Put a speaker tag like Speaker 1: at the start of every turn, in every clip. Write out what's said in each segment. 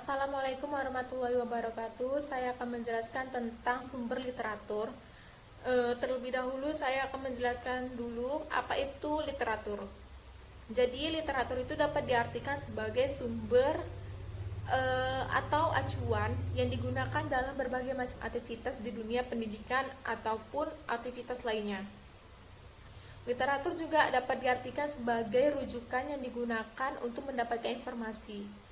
Speaker 1: Assalamualaikum warahmatullahi wabarakatuh. Saya akan menjelaskan tentang sumber literatur. Terlebih dahulu saya akan menjelaskan dulu apa itu literatur. Jadi literatur itu dapat diartikan sebagai sumber atau acuan yang digunakan dalam berbagai macam aktivitas di dunia pendidikan ataupun aktivitas lainnya. Literatur juga dapat diartikan sebagai rujukan yang digunakan untuk mendapatkan informasi.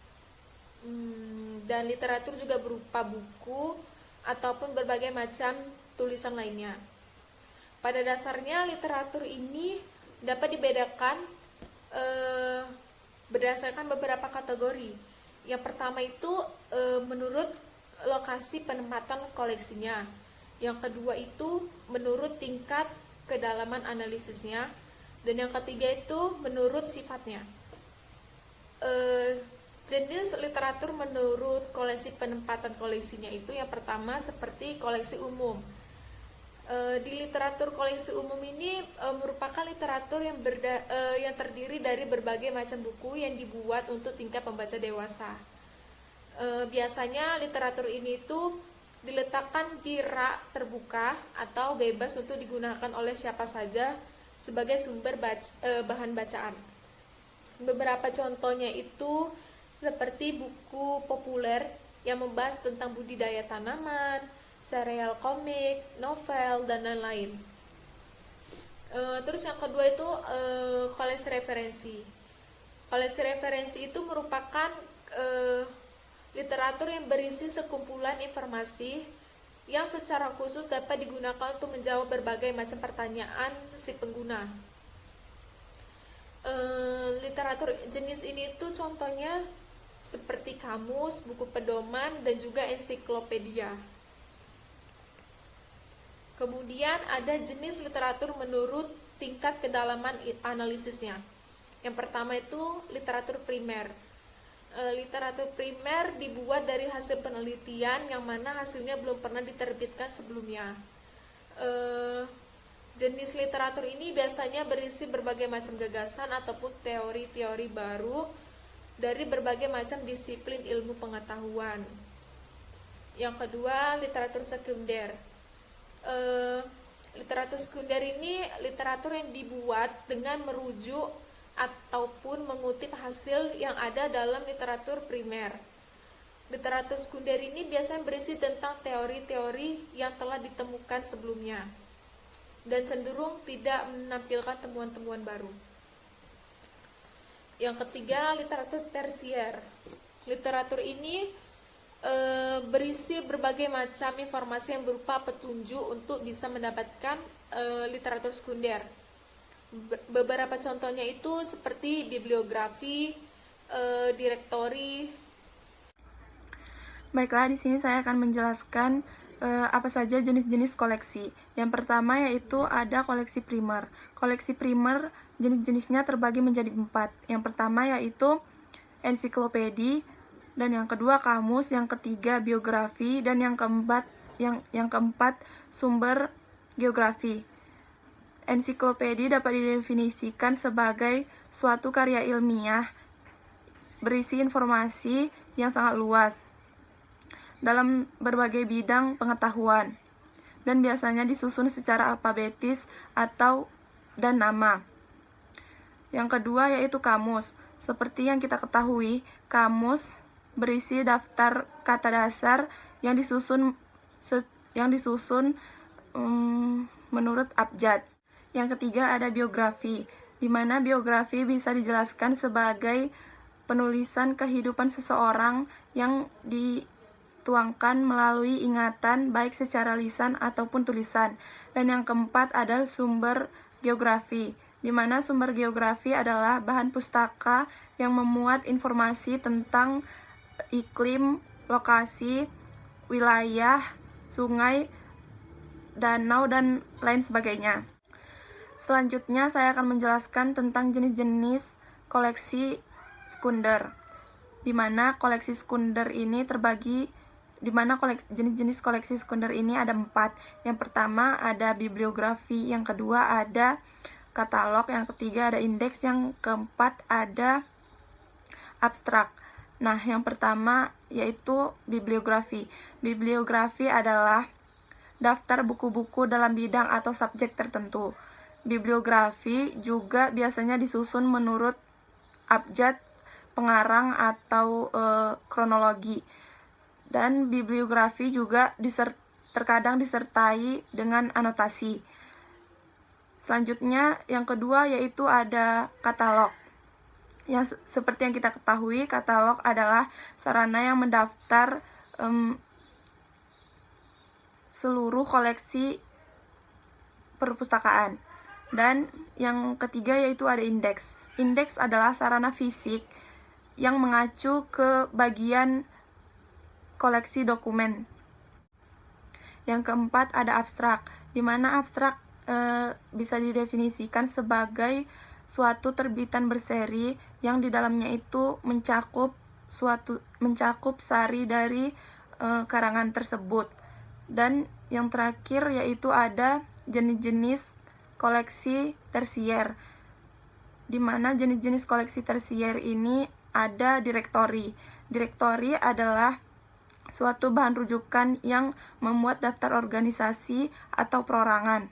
Speaker 1: Dan literatur juga berupa buku ataupun berbagai macam tulisan lainnya. Pada dasarnya literatur ini dapat dibedakan berdasarkan beberapa kategori. Yang pertama itu menurut lokasi penempatan koleksinya. Yang kedua itu menurut tingkat kedalaman analisisnya, dan yang ketiga itu menurut sifatnya. Jenis literatur menurut koleksi penempatan koleksinya itu yang pertama seperti koleksi umum. Di literatur koleksi umum ini merupakan literatur yang terdiri dari berbagai macam buku yang dibuat untuk tingkat pembaca dewasa. Biasanya literatur ini itu diletakkan di rak terbuka atau bebas untuk digunakan oleh siapa saja sebagai sumber bahan bacaan. Beberapa contohnya itu seperti buku populer yang membahas tentang budidaya tanaman, serial komik, novel, dan lain-lain. Terus yang kedua itu koleksi referensi. Koleksi referensi itu merupakan literatur yang berisi sekumpulan informasi yang secara khusus dapat digunakan untuk menjawab berbagai macam pertanyaan si pengguna. Literatur jenis ini itu contohnya seperti kamus, buku pedoman, dan juga ensiklopedia. Kemudian ada jenis literatur menurut tingkat kedalaman analisisnya. Yang pertama itu literatur primer. Literatur primer dibuat dari hasil penelitian yang mana hasilnya belum pernah diterbitkan sebelumnya. Jenis literatur ini biasanya berisi berbagai macam gagasan ataupun teori-teori baru dari berbagai macam disiplin ilmu pengetahuan. Yang kedua, literatur sekunder. Literatur sekunder ini literatur yang dibuat dengan merujuk ataupun mengutip hasil yang ada dalam literatur primer. Literatur sekunder ini biasanya berisi tentang teori-teori yang telah ditemukan sebelumnya dan cenderung tidak menampilkan temuan-temuan baru. Yang ketiga, literatur tersier. Literatur ini berisi berbagai macam informasi yang berupa petunjuk untuk bisa mendapatkan literatur sekunder. Beberapa contohnya itu seperti bibliografi, direktori.
Speaker 2: Baiklah, di sini saya akan menjelaskan apa saja jenis-jenis koleksi. Yang pertama yaitu ada koleksi primer. Koleksi primer jenis-jenisnya terbagi menjadi 4. Yang pertama yaitu ensiklopedi, dan yang kedua kamus, yang ketiga biografi, dan yang keempat sumber geografi. Ensiklopedi dapat didefinisikan sebagai suatu karya ilmiah berisi informasi yang sangat luas dalam berbagai bidang pengetahuan dan biasanya disusun secara alfabetis dan nama. Yang kedua yaitu kamus. Seperti yang kita ketahui, kamus berisi daftar kata dasar yang disusun menurut abjad. Yang ketiga ada biografi, di mana biografi bisa dijelaskan sebagai penulisan kehidupan seseorang yang dituangkan melalui ingatan baik secara lisan ataupun tulisan. Dan yang keempat adalah sumber geografi, di mana sumber geografi adalah bahan pustaka yang memuat informasi tentang iklim, lokasi, wilayah, sungai, danau, dan lain sebagainya. Selanjutnya saya akan menjelaskan tentang jenis-jenis koleksi sekunder, di mana koleksi sekunder ini jenis-jenis koleksi sekunder ini ada 4. Yang pertama ada bibliografi, yang kedua ada katalog, yang ketiga ada indeks, yang keempat ada abstrak. Nah, yang pertama yaitu bibliografi. Bibliografi adalah daftar buku-buku dalam bidang atau subjek tertentu. Bibliografi juga biasanya disusun menurut abjad, pengarang, atau kronologi. Dan bibliografi juga terkadang disertai dengan anotasi. Selanjutnya, yang kedua yaitu ada katalog. Yang seperti yang kita ketahui, katalog adalah sarana yang mendaftar seluruh koleksi perpustakaan. Dan yang ketiga yaitu ada indeks. Indeks adalah sarana fisik yang mengacu ke bagian koleksi dokumen. Yang keempat ada abstrak, di mana abstrak bisa didefinisikan sebagai suatu terbitan berseri yang di dalamnya itu mencakup sari dari karangan tersebut. Dan yang terakhir yaitu ada jenis-jenis koleksi tersier, di mana jenis-jenis koleksi tersier ini ada direktori. Direktori adalah suatu bahan rujukan yang memuat daftar organisasi atau perorangan.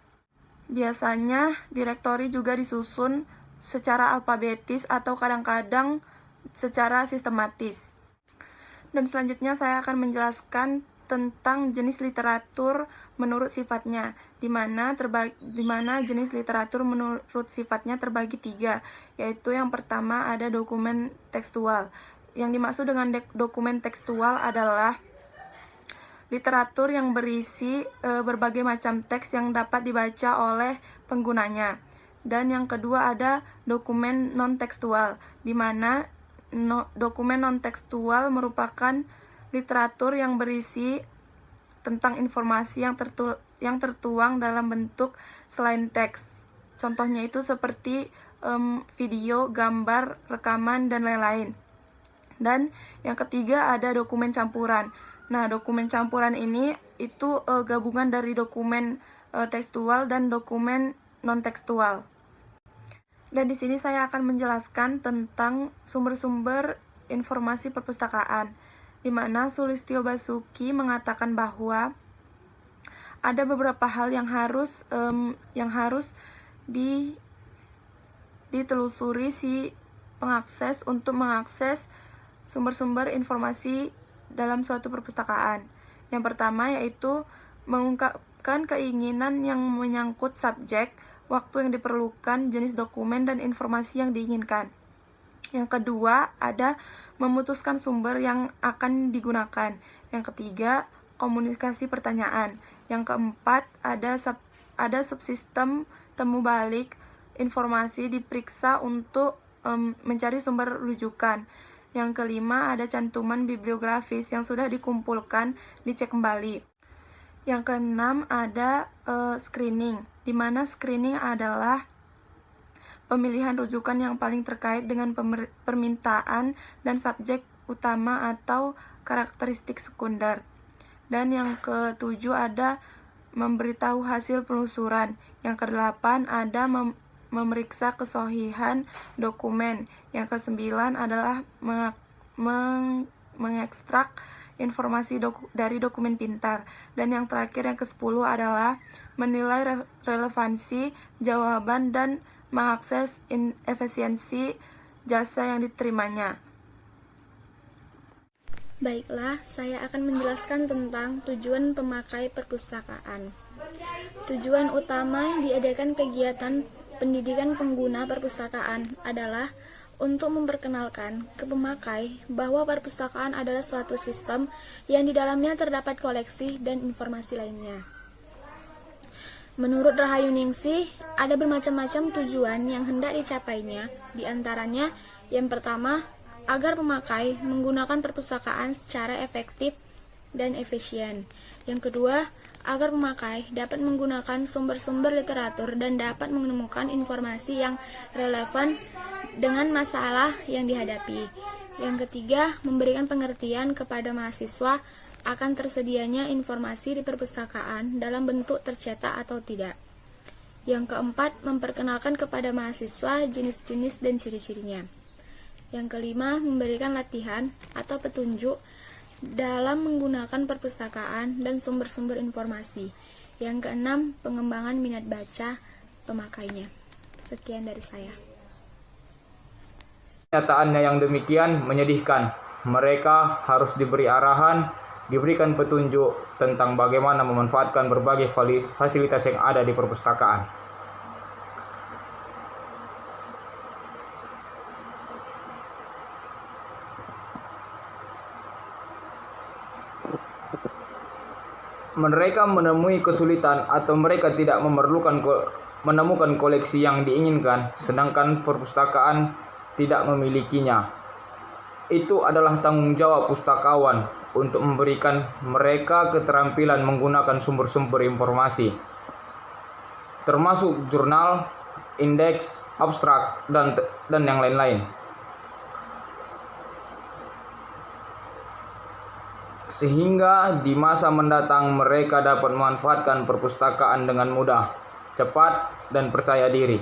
Speaker 2: Biasanya direktori juga disusun secara alfabetis atau kadang-kadang secara sistematis. Dan selanjutnya saya akan menjelaskan tentang jenis literatur menurut sifatnya, di mana jenis literatur menurut sifatnya terbagi 3, yaitu yang pertama ada dokumen tekstual. Yang dimaksud dengan dokumen tekstual adalah literatur yang berisi berbagai macam teks yang dapat dibaca oleh penggunanya. Dan yang kedua ada dokumen non-tekstual, di mana dokumen non-tekstual merupakan literatur yang berisi tentang informasi yang tertuang dalam bentuk selain teks. Contohnya itu seperti video, gambar, rekaman, dan lain-lain. Dan yang ketiga ada dokumen campuran. Nah, dokumen campuran ini itu gabungan dari dokumen tekstual dan dokumen non-tekstual. Dan di sini saya akan menjelaskan tentang sumber-sumber informasi perpustakaan, di mana Sulistyo Basuki mengatakan bahwa ada beberapa hal yang harus ditelusuri si pengakses untuk mengakses sumber-sumber informasi dalam suatu perpustakaan. Yang pertama yaitu mengungkapkan keinginan yang menyangkut subjek, waktu yang diperlukan, jenis dokumen, dan informasi yang diinginkan. Yang kedua ada memutuskan sumber yang akan digunakan. Yang ketiga komunikasi pertanyaan. Yang keempat ada subsistem temu balik, informasi diperiksa untuk mencari sumber rujukan. Yang kelima ada cantuman bibliografis yang sudah dikumpulkan, dicek kembali. Yang keenam ada screening, di mana screening adalah pemilihan rujukan yang paling terkait dengan permintaan dan subjek utama atau karakteristik sekunder. Dan yang ketujuh ada memberitahu hasil penelusuran. Yang kedelapan ada memeriksa kesohihan dokumen. Yang kesembilan adalah mengekstrak informasi dari dokumen pintar. Dan yang terakhir yang ke-10 adalah menilai relevansi jawaban dan mengakses efisiensi jasa yang diterimanya.
Speaker 3: Baiklah, saya akan menjelaskan tentang tujuan pemakai perpustakaan. Tujuan utama diadakan kegiatan pendidikan pengguna perpustakaan adalah untuk memperkenalkan ke pemakai bahwa perpustakaan adalah suatu sistem yang di dalamnya terdapat koleksi dan informasi lainnya. Menurut Rahayu Ningsih, ada bermacam-macam tujuan yang hendak dicapainya, di antaranya yang pertama, agar pemakai menggunakan perpustakaan secara efektif dan efisien. Yang kedua, agar pemakai dapat menggunakan sumber-sumber literatur dan dapat menemukan informasi yang relevan dengan masalah yang dihadapi. Yang ketiga, memberikan pengertian kepada mahasiswa akan tersedianya informasi di perpustakaan dalam bentuk tercetak atau tidak. Yang keempat, memperkenalkan kepada mahasiswa jenis-jenis dan ciri-cirinya. Yang kelima, memberikan latihan atau petunjuk dalam menggunakan perpustakaan dan sumber-sumber informasi. Yang keenam, pengembangan minat baca pemakainya. Sekian dari saya.
Speaker 4: Kenyataannya yang demikian menyedihkan. Mereka harus diberi arahan, diberikan petunjuk tentang bagaimana memanfaatkan berbagai fasilitas yang ada di perpustakaan. Mereka menemui kesulitan atau mereka tidak menemukan koleksi yang diinginkan, sedangkan perpustakaan tidak memilikinya. Itu adalah tanggung jawab pustakawan untuk memberikan mereka keterampilan menggunakan sumber-sumber informasi, termasuk jurnal, indeks, abstrak, dan yang lain-lain. Sehingga di masa mendatang mereka dapat memanfaatkan perpustakaan dengan mudah, cepat, dan percaya diri.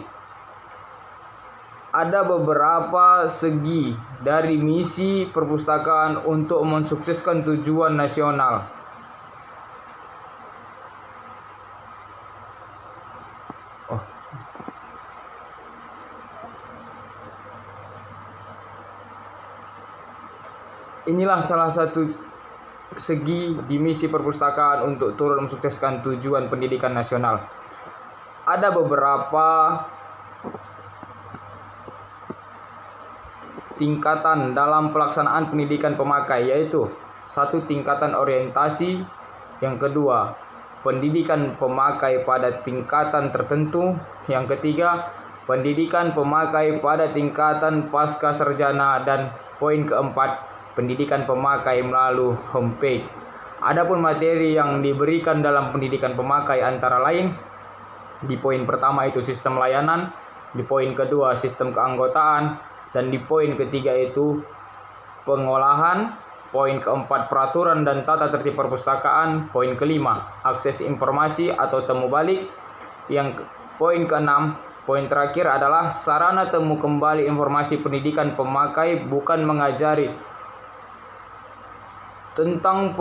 Speaker 4: Ada beberapa segi dari misi perpustakaan untuk mensukseskan tujuan nasional. Inilah salah satu segi di misi perpustakaan untuk turut mensukseskan tujuan pendidikan nasional. Ada beberapa tingkatan dalam pelaksanaan pendidikan pemakai, yaitu 1. Tingkatan orientasi, yang kedua pendidikan pemakai pada tingkatan tertentu, yang ketiga pendidikan pemakai pada tingkatan pasca sarjana, dan poin keempat pendidikan pemakai melalui homepage. Adapun materi yang diberikan dalam pendidikan pemakai antara lain, di poin pertama itu sistem layanan, di poin kedua sistem keanggotaan, dan di poin ketiga itu pengolahan, poin keempat peraturan dan tata tertib perpustakaan, poin kelima akses informasi atau temu balik, yang poin keenam, poin terakhir adalah sarana temu kembali informasi pendidikan pemakai, bukan mengajari tentang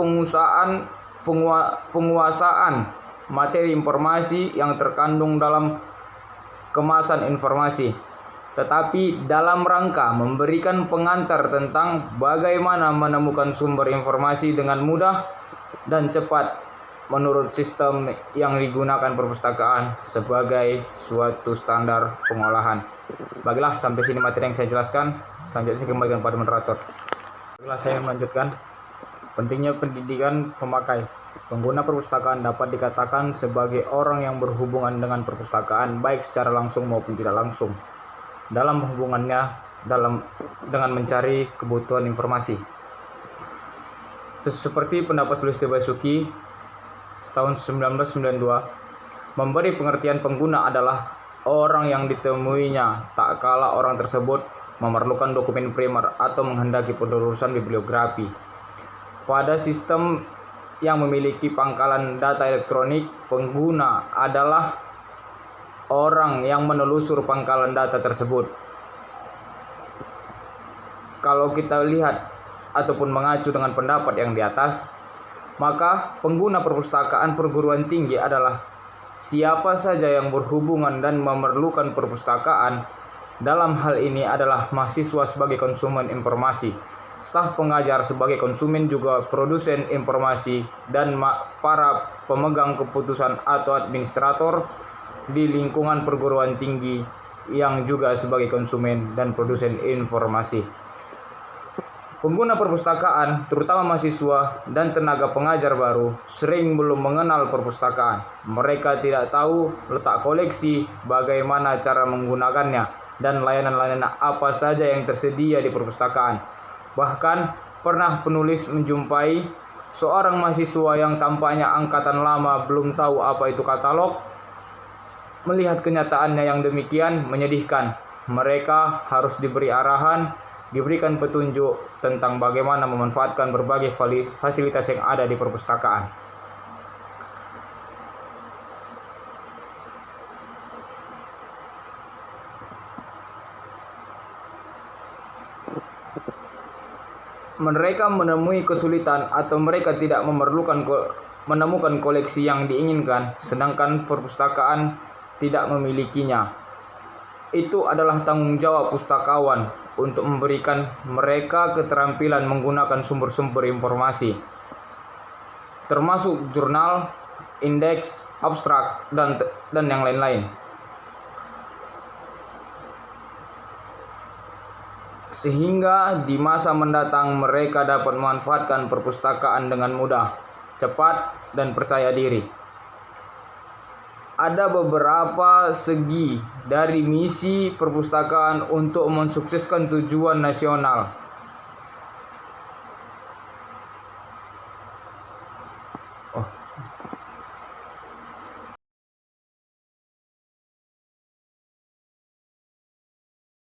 Speaker 4: penguasaan materi informasi yang terkandung dalam kemasan informasi, tetapi dalam rangka memberikan pengantar tentang bagaimana menemukan sumber informasi dengan mudah dan cepat menurut sistem yang digunakan perpustakaan sebagai suatu standar pengolahan. Baiklah, sampai sini materi yang saya jelaskan. Selanjutnya saya kembalikan pada moderator. Baiklah, saya melanjutkan. Pentingnya pendidikan pemakai. Pengguna perpustakaan dapat dikatakan sebagai orang yang berhubungan dengan perpustakaan baik secara langsung maupun tidak langsung dalam hubungannya dengan mencari kebutuhan informasi. Seperti pendapat Sulistyo Basuki tahun 1992, memberi pengertian pengguna adalah orang yang ditemuinya tak kala orang tersebut memerlukan dokumen primer atau menghendaki penelusuran bibliografi. Pada sistem yang memiliki pangkalan data elektronik, pengguna adalah orang yang menelusur pangkalan data tersebut. Kalau kita lihat ataupun mengacu dengan pendapat yang di atas, maka pengguna perpustakaan perguruan tinggi adalah siapa saja yang berhubungan dan memerlukan perpustakaan. Dalam hal ini adalah mahasiswa sebagai konsumen informasi, staf pengajar sebagai konsumen, juga produsen informasi, dan para pemegang keputusan atau administrator di lingkungan perguruan tinggi yang juga sebagai konsumen dan produsen informasi. Pengguna perpustakaan, terutama mahasiswa dan tenaga pengajar baru, sering belum mengenal perpustakaan. Mereka tidak tahu letak koleksi, bagaimana cara menggunakannya, dan layanan-layanan apa saja yang tersedia di perpustakaan. Bahkan pernah penulis menjumpai seorang mahasiswa yang tampaknya angkatan lama belum tahu apa itu katalog. Melihat kenyataannya yang demikian menyedihkan. Mereka harus diberi arahan, diberikan petunjuk tentang bagaimana memanfaatkan berbagai fasilitas yang ada di perpustakaan. mereka menemui kesulitan atau mereka tidak menemukan koleksi yang diinginkan, sedangkan perpustakaan tidak memilikinya. Itu adalah tanggung jawab pustakawan untuk memberikan mereka keterampilan menggunakan sumber-sumber informasi, termasuk jurnal, indeks, abstrak, dan yang lain-lain. Sehingga di masa mendatang mereka dapat memanfaatkan perpustakaan dengan mudah, cepat, dan percaya diri. Ada beberapa segi dari misi perpustakaan untuk mensukseskan tujuan nasional.